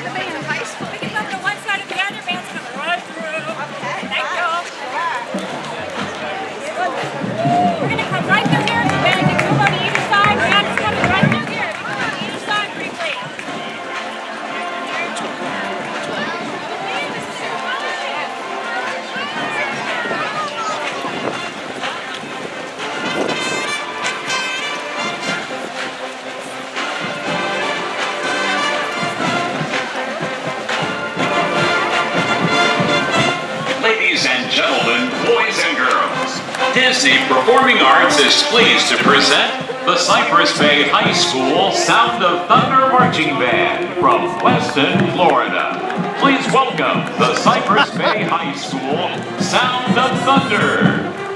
We can move to one side or the other, man's coming right through. Okay. Thank you. We're going to come right through here, so man, you can move on to either side. Man's coming right through here. Come on, either side briefly. Ladies and gentlemen, boys and girls, Disney Performing Arts is pleased to present the Cypress Bay High School Sound of Thunder Marching Band from Weston, Florida. Please welcome the Cypress Bay High School Sound of Thunder.